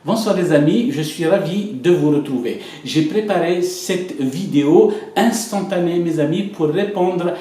Bonsoir les amis, je suis ravi de vous retrouver. J'ai préparé cette vidéo instantanée mes amis pour répondre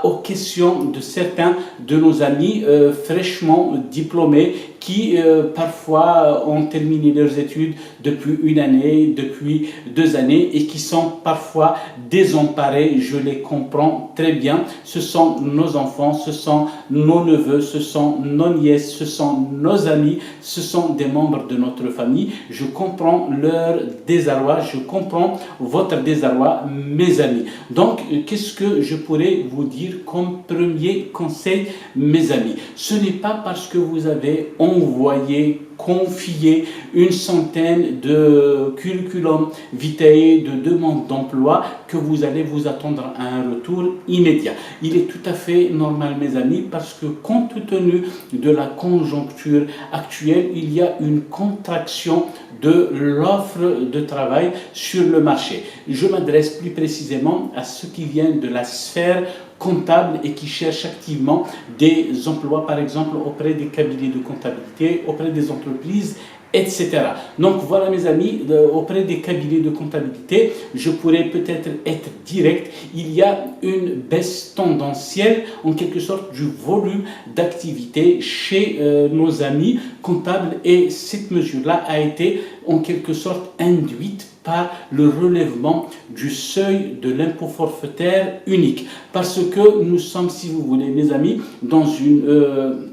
aux questions de certains de nos amis fraîchement diplômés qui parfois ont terminé leurs études depuis une année, depuis 2 années et qui sont parfois désemparés. Je les comprends très bien. Ce sont nos enfants, ce sont nos neveux, ce sont nos nièces, ce sont nos amis, ce sont des membres de notre famille. Je comprends leur désarroi, je comprends votre désarroi mes amis. Donc qu'est-ce que je pourrais vous dire comme premier conseil mes amis? Ce n'est pas parce que vous avez envoyé, confié une centaine de curriculum vitae, de demandes d'emploi que vous allez vous attendre à un retour immédiat. Il est tout à fait normal mes amis parce que compte tenu de la conjoncture actuelle, il y a une contraction de l'offre de travail sur le marché. Je m'adresse plus précisément à ceux qui viennent de la sphère comptables et qui cherchent activement des emplois, par exemple, auprès des cabinets de comptabilité, auprès des entreprises, etc. Donc voilà mes amis, auprès des cabinets de comptabilité, je pourrais peut-être être direct. Il y a une baisse tendancielle, en quelque sorte, du volume d'activité chez nos amis comptables et cette mesure-là a été en quelque sorte induite par le relèvement du seuil de l'impôt forfaitaire unique. Parce que nous sommes, si vous voulez, mes amis, dans une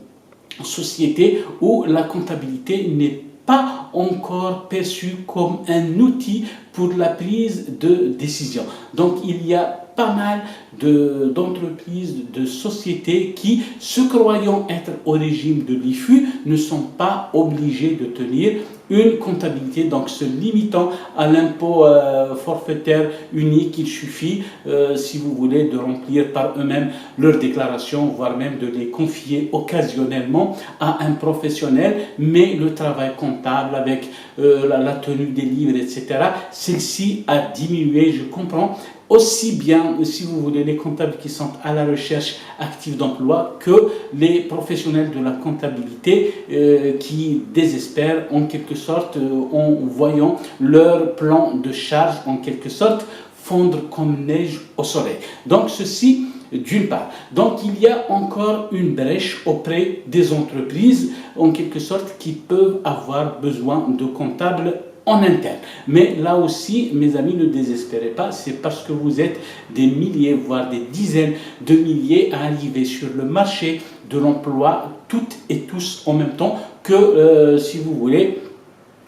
société où la comptabilité n'est pas encore perçue comme un outil pour la prise de décision. Donc il y a pas mal d'entreprises, de sociétés qui, se croyant être au régime de l'IFU, ne sont pas obligées de tenir une comptabilité, donc se limitant à l'impôt forfaitaire unique. Il suffit, si vous voulez, de remplir par eux-mêmes leurs déclarations, voire même de les confier occasionnellement à un professionnel, mais le travail comptable avec la tenue des livres, etc., celle-ci a diminué, je comprends, aussi bien, si vous voulez, les comptables qui sont à la recherche active d'emploi que les professionnels de la comptabilité qui désespèrent en quelque sorte en voyant leur plan de charge en quelque sorte fondre comme neige au soleil. Donc ceci d'une part. Donc il y a encore une brèche auprès des entreprises en quelque sorte qui peuvent avoir besoin de comptables en interne. Mais là aussi, mes amis, ne désespérez pas, c'est parce que vous êtes des milliers, voire des dizaines de milliers à arriver sur le marché de l'emploi, toutes et tous en même temps, que, si vous voulez,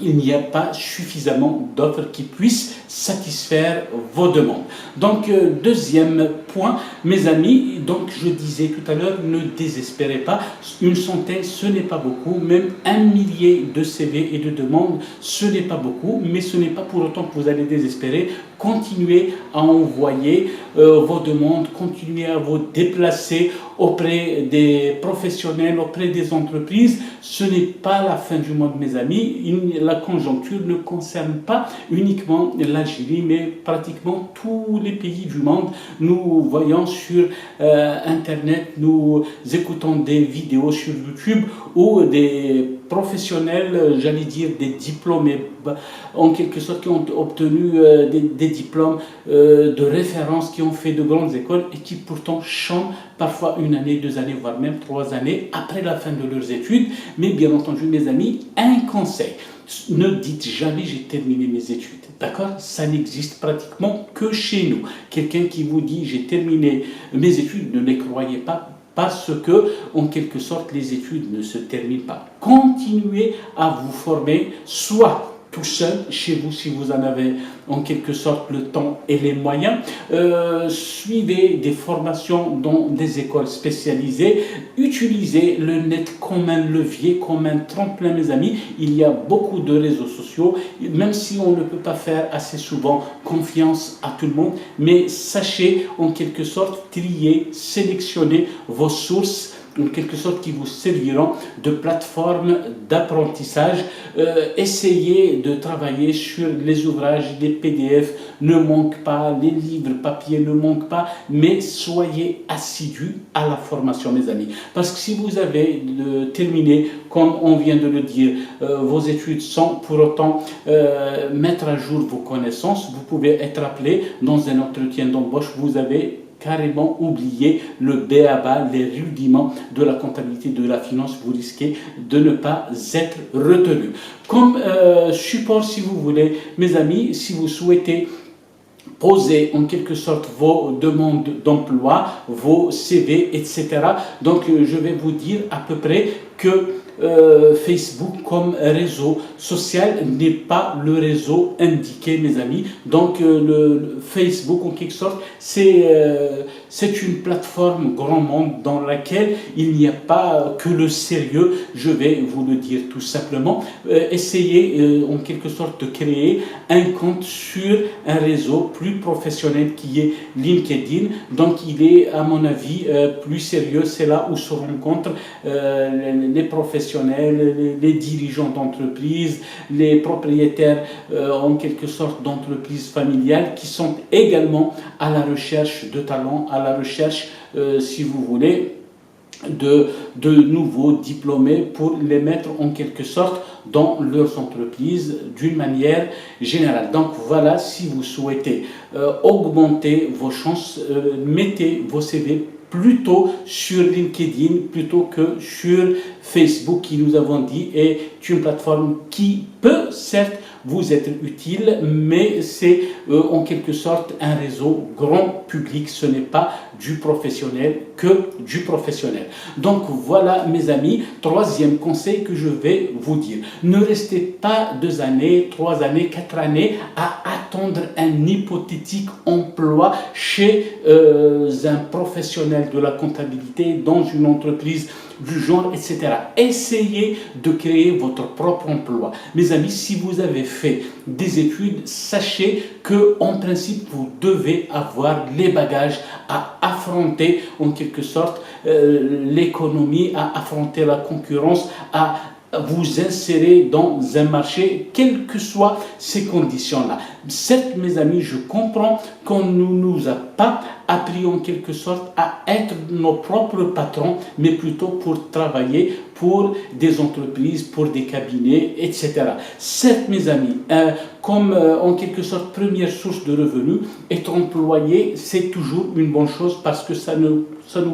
il n'y a pas suffisamment d'offres qui puissent satisfaire vos demandes. Donc, deuxième point, mes amis, donc je disais tout à l'heure, ne désespérez pas, une centaine, ce n'est pas beaucoup, même 1 millier de CV et de demandes, ce n'est pas beaucoup, mais ce n'est pas pour autant que vous allez désespérer. Continuez à envoyer vos demandes, continuez à vous déplacer auprès des professionnels, auprès des entreprises. Ce n'est pas la fin du monde, mes amis. La conjoncture ne concerne pas uniquement l'Algérie, mais pratiquement tous les pays du monde. Nous voyons sur Internet, nous écoutons des vidéos sur YouTube où des professionnels, j'allais dire des diplômés, en quelque sorte qui ont obtenu des diplômes de référence, qui ont fait de grandes écoles et qui pourtant chantent parfois 1 année, 2 années, voire même 3 années après la fin de leurs études. Mais bien entendu, mes amis, un conseil, ne dites jamais j'ai terminé mes études, d'accord? Ça n'existe pratiquement que chez nous. Quelqu'un qui vous dit j'ai terminé mes études, ne les croyez pas, parce que, en quelque sorte, les études ne se terminent pas. Continuez à vous former, soit tout seul, chez vous, si vous en avez en quelque sorte le temps et les moyens. Suivez des formations dans des écoles spécialisées. Utilisez le net comme un levier, comme un tremplin, mes amis. Il y a beaucoup de réseaux sociaux, même si on ne peut pas faire assez souvent confiance à tout le monde, mais sachez en quelque sorte trier, sélectionner vos sources en quelque sorte qui vous serviront de plateforme d'apprentissage. Essayez de travailler sur les ouvrages, les PDF ne manquent pas, les livres papier ne manquent pas, mais soyez assidus à la formation, mes amis. Parce que si vous avez terminé, comme on vient de le dire, vos études sans pour autant mettre à jour vos connaissances, vous pouvez être appelé dans un entretien d'embauche, vous avez carrément oublié le b.a.-ba, les rudiments de la comptabilité, de la finance, vous risquez de ne pas être retenu. Comme support, si vous voulez, mes amis, si vous souhaitez poser en quelque sorte vos demandes d'emploi, vos CV, etc. Donc je vais vous dire à peu près que Facebook comme réseau social n'est pas le réseau indiqué, mes amis. Donc le Facebook en quelque sorte c'est une plateforme grand monde dans laquelle il n'y a pas que le sérieux, je vais vous le dire tout simplement. Essayez en quelque sorte de créer un compte sur un réseau plus professionnel qui est LinkedIn. Donc il est à mon avis plus sérieux, c'est là où se rencontrent les professionnels, les dirigeants d'entreprises, les propriétaires en quelque sorte d'entreprises familiales qui sont également à la recherche de talents, à la recherche, si vous voulez, de nouveaux diplômés pour les mettre en quelque sorte dans leurs entreprises d'une manière générale. Donc voilà, si vous souhaitez augmenter vos chances, mettez vos CV plutôt sur LinkedIn plutôt que sur Facebook, qui nous avons dit est une plateforme qui peut certes vous être utile, mais c'est en quelque sorte un réseau grand public, ce n'est pas du professionnel que du professionnel. Donc voilà mes amis, troisième conseil que je vais vous dire, ne restez pas 2 années, 3 années, 4 années à attendre un hypothétique emploi chez un professionnel de la comptabilité dans une entreprise du genre, etc. Essayez de créer votre propre emploi. Mes amis, si vous avez fait des études, sachez que en principe, vous devez avoir les bagages à affronter en quelque sorte l'économie, à affronter la concurrence, à vous insérer dans un marché, quelles que soient ces conditions-là. Certes, mes amis, je comprends qu'on ne nous a pas appris en quelque sorte à être nos propres patrons, mais plutôt pour travailler pour des entreprises, pour des cabinets, etc. Certes, mes amis, comme en quelque sorte première source de revenus, être employé, c'est toujours une bonne chose parce que ça nous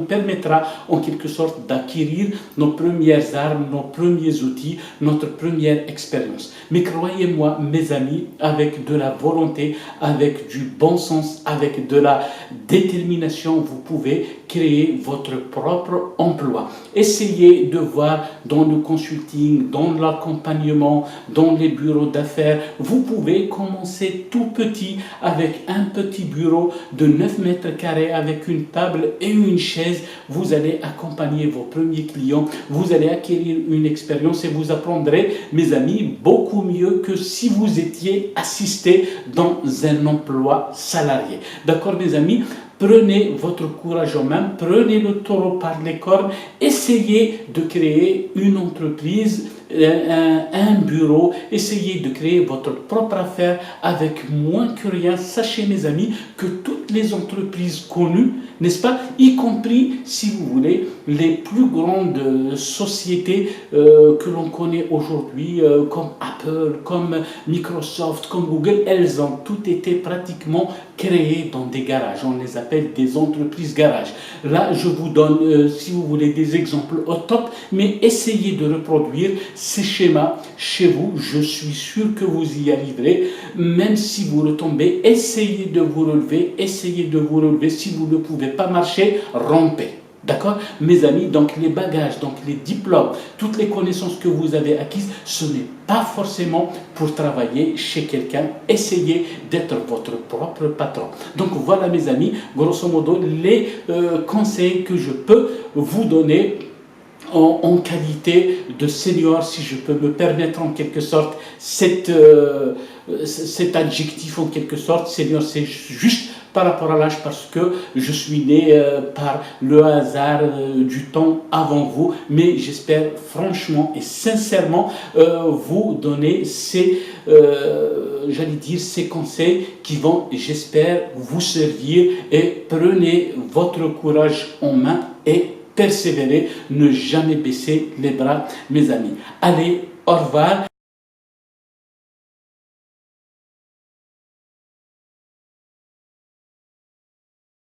permettra en quelque sorte d'acquérir nos premières armes, nos premiers outils, notre première expérience. Mais croyez-moi, mes amis, avec de la volonté, avec du bon sens, avec de la détermination, vous pouvez créer votre propre emploi. Essayez de voir dans le consulting, dans l'accompagnement, dans les bureaux d'affaires. Vous pouvez commencer tout petit avec un petit bureau de 9 mètres carrés avec une table et une chaise. Vous allez accompagner vos premiers clients, vous allez acquérir une expérience et vous apprendrez, mes amis, beaucoup mieux que si vous étiez assisté dans un emploi salarié. D'accord, mes amis? Prenez votre courage en main, prenez le taureau par les cornes, essayez de créer une entreprise, un bureau, essayez de créer votre propre affaire avec moins que rien. Sachez, mes amis, que toutes les entreprises connues, n'est-ce pas, y compris, si vous voulez, les plus grandes sociétés que l'on connaît aujourd'hui, comme Apple, comme Microsoft, comme Google, elles ont toutes été pratiquement créées dans des garages. On les appelle des entreprises garages. Là, je vous donne, si vous voulez, des exemples au top, mais essayez de reproduire ces schémas chez vous. Je suis sûr que vous y arriverez. Même si vous retombez, essayez de vous relever, essayez de vous relever. Si vous ne pouvez pas marcher, rompez. D'accord, mes amis? Donc les bagages, donc les diplômes, toutes les connaissances que vous avez acquises, ce n'est pas forcément pour travailler chez quelqu'un. Essayez d'être votre propre patron. Donc voilà, mes amis, grosso modo, les conseils que je peux vous donner en qualité de senior, si je peux me permettre en quelque sorte cet adjectif en quelque sorte. Senior, c'est juste par rapport à l'âge parce que je suis né par le hasard du temps avant vous, mais j'espère franchement et sincèrement vous donner j'allais dire, ces conseils qui vont, j'espère, vous servir et prenez votre courage en main et persévérez, ne jamais baisser les bras, mes amis. Allez, au revoir.